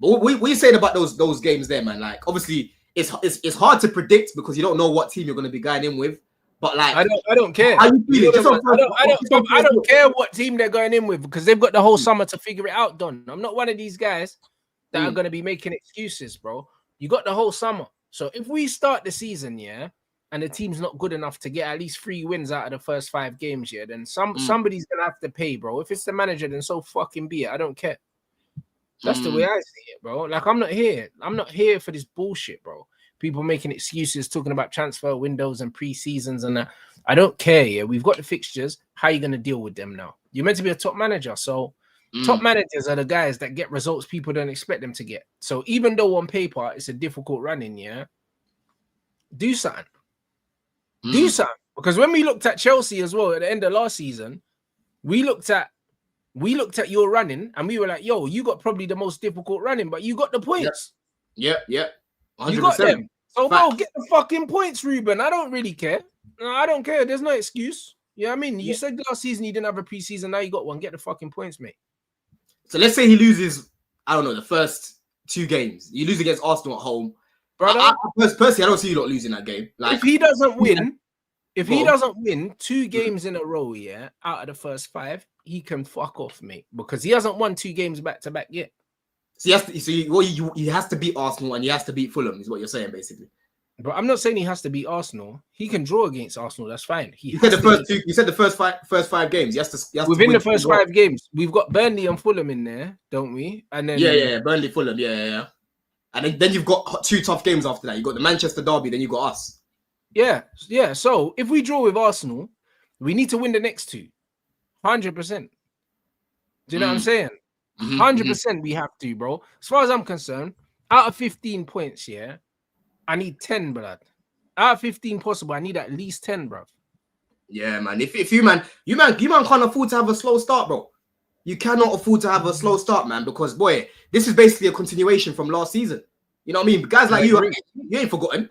What you saying about those games there, man? Like, obviously, it's hard to predict because you don't know what team you're going to be going in with. But like, I don't care. How you feeling? I don't care what team they're going in with because they've got the whole summer to figure it out, Don. I'm not one of these guys that are going to be making excuses, bro. You got the whole summer. So if we start the season, and the team's not good enough to get at least 3 wins out of the first 5 games, then somebody's going to have to pay, bro. If it's the manager, then so fucking be it. I don't care. That's the way I see it, bro. Like, I'm not here for this bullshit, bro. People making excuses, talking about transfer windows and pre-seasons and that. I don't care. Yeah, we've got the fixtures. How are you going to deal with them now? You're meant to be a top manager. So top managers are the guys that get results people don't expect them to get. So even though on paper it's a difficult running, do something. Do something. Because when we looked at Chelsea as well at the end of last season, we looked at your running and we were like, yo, you got probably the most difficult running, but you got the points. Yeah. 100%. You got them. So, bro, get the fucking points, Ruben. I don't really care. No, I don't care. There's no excuse. You know what I mean? You said last season you didn't have a preseason. Now you got one. Get the fucking points, mate. So let's say he loses, I don't know, the first 2 games. You lose against Arsenal at home. Brother, personally, I don't see you not losing that game. Like, if he doesn't win 2 games in a row, out of the first 5, he can fuck off, mate. Because he hasn't won 2 games back-to-back yet. So he has to beat Arsenal and he has to beat Fulham, is what you're saying, basically. But I'm not saying he has to beat Arsenal. He can draw against Arsenal. That's fine. You said the first five games. He has to within the first 5 games. We've got Burnley and Fulham in there, don't we? And then Burnley, Fulham, yeah. And then you've got 2 tough games after that. You got the Manchester derby, then you got us. Yeah. So if we draw with Arsenal, we need to win the next 2, 100%. Do you know what I'm saying? 100% we have to, bro. As far as I'm concerned, out of 15 points, I need 10, blood. Out of 15 possible, I need at least 10, bro. Yeah, man. If you can't afford to have a slow start, bro. You cannot afford to have a slow start, man, because boy, this is basically a continuation from last season. You know what I mean? Guys like you ain't forgotten.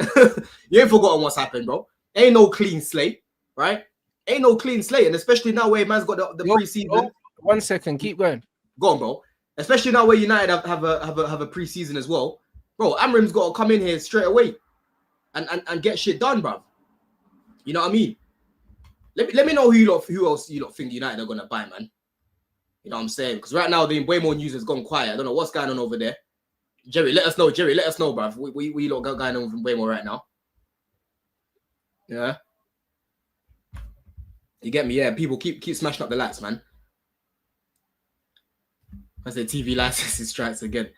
You ain't forgotten what's happened, bro. Ain't no clean slate, right? Ain't no clean slate, and especially now where man's got the preseason. 1 second, keep going. Go on, bro. Especially now where United have a preseason as well, bro. Amrim's got to come in here straight away and get shit done, bro. You know what I mean? Let me know who else you lot think United are gonna buy, man. You know what I'm saying? Because right now the way more news has gone quiet. I don't know what's going on over there. Jerry, let us know. Bro. We lot got going on with way more right now. Yeah. You get me? Yeah. People keep smashing up the lights, man. I said TV license strikes again.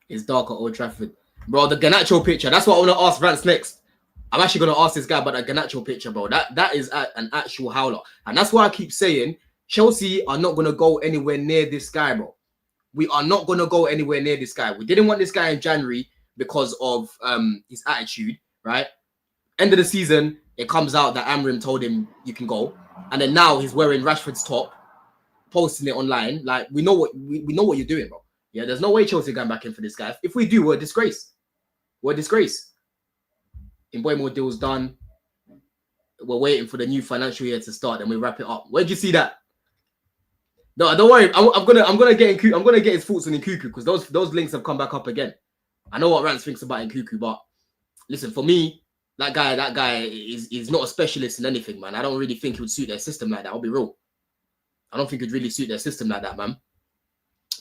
It's dark at Old Trafford. Bro, the Garnacho picture. That's what I want to ask Rants next. I'm actually going to ask this guy about that Garnacho picture, bro. That is an actual howler. And that's why I keep saying Chelsea are not going to go anywhere near this guy, bro. We are not going to go anywhere near this guy. We didn't want this guy in January because of his attitude, right? End of the season, it comes out that Amrim told him you can go. And then now he's wearing Rashford's top, posting it online. Like, we know what you're doing, bro. Yeah, there's no way Chelsea are going back in for this guy. If we do, we're a disgrace. We're a disgrace. Mbeumo deal's done. We're waiting for the new financial year to start, then we wrap it up. Where'd you see that? No, don't worry. I'm gonna get his thoughts on Nkuku because those links have come back up again. I know what Rants thinks about Nkuku, but listen, for me, that guy is not a specialist in anything, man. I don't really think he would suit their system like that. I'll be real. I don't think he'd really suit their system like that, man.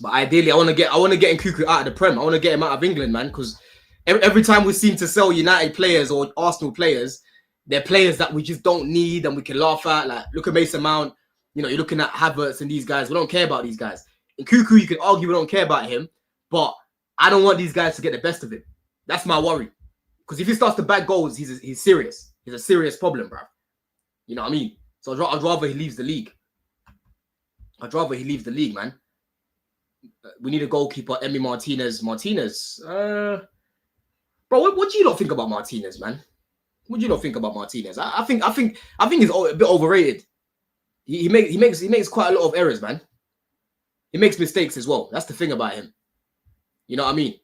But ideally, I want to get Nkuku out of the Prem. I want to get him out of England, man, because every time we seem to sell United players or Arsenal players, they're players that we just don't need and we can laugh at. Like, look at Mason Mount. You know, you're looking at Havertz and these guys. We don't care about these guys. Nkuku, you can argue we don't care about him, but I don't want these guys to get the best of him. That's my worry. Because if he starts to bag goals, he's serious. He's a serious problem, bro. You know what I mean? So I'd rather he leaves the league. Man. We need a goalkeeper, Emi Martinez. Bro, what do you not think about Martinez, man? What do you not think about Martinez? I think he's a bit overrated. He makes quite a lot of errors, man. He makes mistakes as well. That's the thing about him. You know what I mean?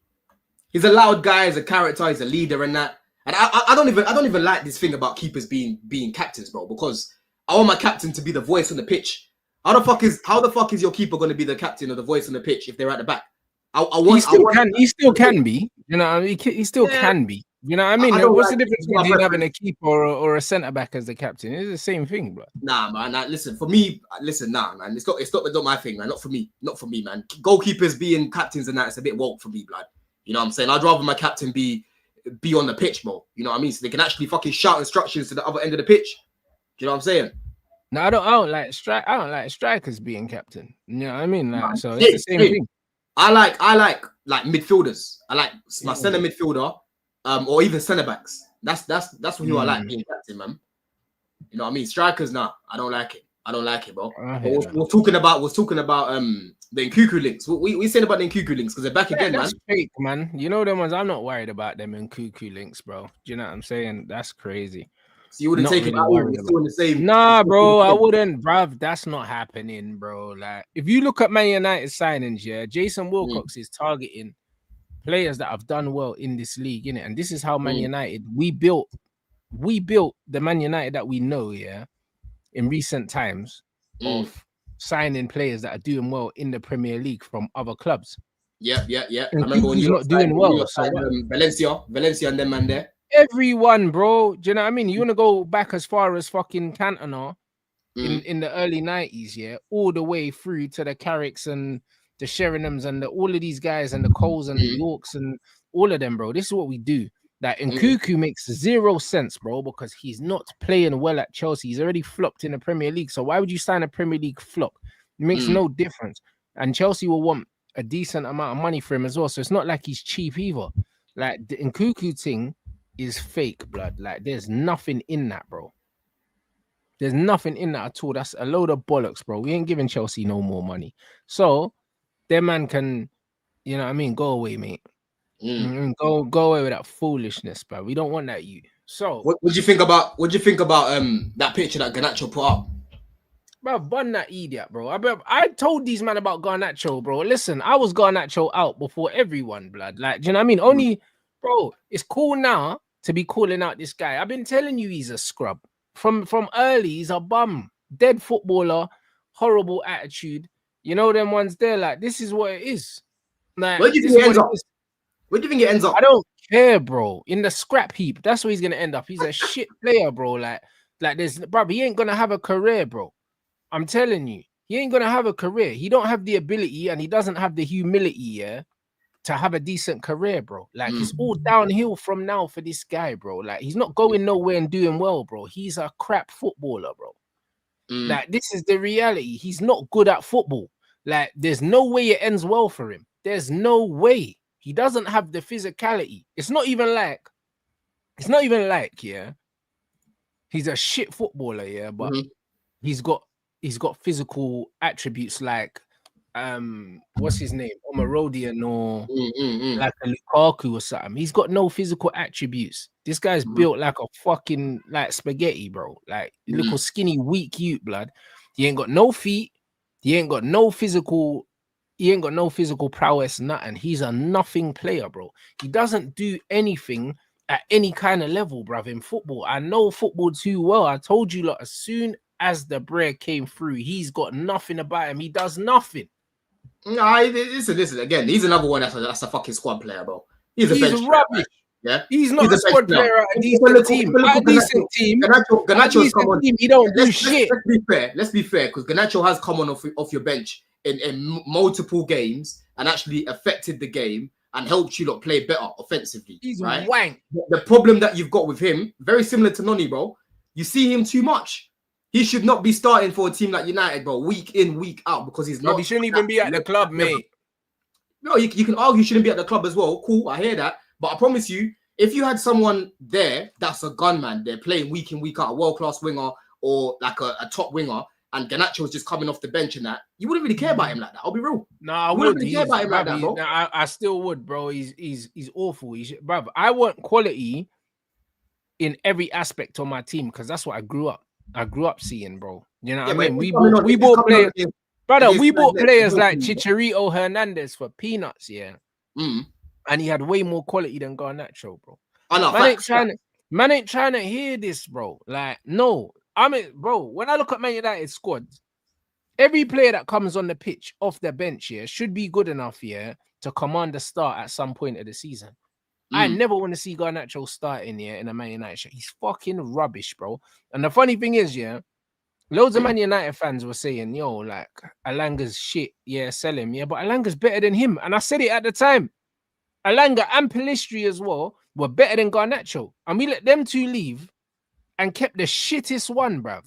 He's a loud guy, he's a character, he's a leader and that. And I don't even like this thing about keepers being captains, bro, because I want my captain to be the voice on the pitch. How the fuck is your keeper going to be the captain or the voice on the pitch if they're at the back? want. He still can be. You know, I mean, he still can be. You know what I mean? What's the difference between having a keeper or a centre back as the captain? It's the same thing, bro. Nah, man. Nah, listen, for me, nah, man. It's not my thing, man. Not for me, man. Goalkeepers being captains and that, it's a bit woke for me, blood. You know what I'm saying? I'd rather my captain be on the pitch, bro. You know what I mean? So they can actually fucking shout instructions to the other end of the pitch. You know what I'm saying? No, I don't like strikers being captain. You know what I mean? Like, so it's the same thing. I like midfielders. I like my centre midfielder, or even centre backs. That's who I like being captain, man. You know what I mean? Strikers, nah, I don't like it, bro. We're talking about the Nkuku links. We saying about the Nkuku links because they're back again, that's man. Fake, man. You know them ones. I'm not worried about them Nkuku links, bro. Do you know what I'm saying? That's crazy. So you wouldn't take it out. You're still in the same. Nah, bro, I wouldn't, bruv. That's not happening, bro. Like, if you look at Man United signings, yeah, Jason Wilcox is targeting players that have done well in this league, innit? And this is how Man United we built the Man United that we know, yeah, in recent times of signing players that are doing well in the Premier League from other clubs. Yeah. I remember when you're not doing well. So Valencia and them man there. Everyone, bro. Do you know what I mean? You want to go back as far as fucking Cantona in the early 90s, yeah, all the way through to the Carricks and the Sheringham's and all of these guys and the Coles and the Yorks and all of them, bro. This is what we do. That Nkuku makes zero sense, bro, because he's not playing well at Chelsea. He's already flopped in the Premier League. So why would you sign a Premier League flop? It makes no difference. And Chelsea will want a decent amount of money for him as well. So it's not like he's cheap either. Like the Nkuku thing is fake, blood. Like there's nothing in that, bro. There's nothing in that at all. That's a load of bollocks, bro. We ain't giving Chelsea no more money. So their man can, you know what I mean, go away, mate. Go away with that foolishness, bro. We don't want that you. So what do you think about that picture that Garnacho put up? Bro, bun that idiot, bro. I told these man about Garnacho, bro. Listen, I was Garnacho out before everyone, blood. Like, do you know what I mean? Only, bro, it's cool now to be calling out this guy. I've been telling you he's a scrub. From early, he's a bum. Dead footballer, horrible attitude. You know them ones there, like, this is what it is. Like, where do you think it ends up? Where do you think it ends up? I don't care, bro. In the scrap heap. That's where he's gonna end up. He's a shit player, bro. Like there's, bro, he ain't gonna have a career, bro. I'm telling you, he ain't gonna have a career. He don't have the ability and he doesn't have the humility, yeah, to have a decent career, bro. Like it's all downhill from now for this guy, bro. Like he's not going nowhere and doing well, bro. He's a crap footballer, bro. Like this is the reality. He's not good at football. Like there's no way it ends well for him. There's no way. He doesn't have the physicality. It's not even like, yeah, he's a shit footballer, yeah, but he's got physical attributes like what's his name? Omarodian or like a Lukaku or something. He's got no physical attributes. This guy's built like a fucking like spaghetti, bro. Like little skinny, weak youth, blood. He ain't got no feet. He ain't got no physical prowess, nothing. He's a nothing player, bro. He doesn't do anything at any kind of level, bruv, in football. I know football too well. I told you, like, as soon as the bread came through, he's got nothing about him. He does nothing. Nah, listen, again, he's another one that's a fucking squad player, bro. He's rubbish. Player, yeah, he's not a squad player at a decent team. At a decent team, Garnacho's come on. He don't do shit. Let's be fair, because Garnacho has come on off your bench in multiple games and actually affected the game and helped you lot play better offensively. He's right? wank. The problem that you've got with him, very similar to Noni, bro. You see him too much. He should not be starting for a team like United, bro, week in, week out, because he's not. He shouldn't even be at the club, mate. No, you can argue he shouldn't be at the club as well. Cool, I hear that. But I promise you, if you had someone there that's a gunman, they're playing week in, week out, a world-class winger or like a top winger, and Garnacho was just coming off the bench and that, you wouldn't really care about him like that. I'll be real. No, I wouldn't really care about him like that, bro. I still would, bro. He's awful. Bro, I want quality in every aspect of my team because that's what I grew up seeing, bro. You know what I mean? We bought players, brother. We bought players like Chicharito Hernandez for peanuts, yeah. And he had way more quality than Garnacho, bro. Man ain't trying to hear this, bro. Like, no. I mean, bro, when I look at Man United squad, every player that comes on the pitch off their bench here should be good enough here to command a start at some point of the season. I never want to see Garnacho starting here in a Man United shirt. He's fucking rubbish, bro. And the funny thing is, yeah, loads of Man United fans were saying, yo, like, Alanga's shit. Yeah, sell him. Yeah, but Alanga's better than him. And I said it at the time. Alanga and Pellistri as well were better than Garnacho. And we let them two leave and kept the shittest one, bruv.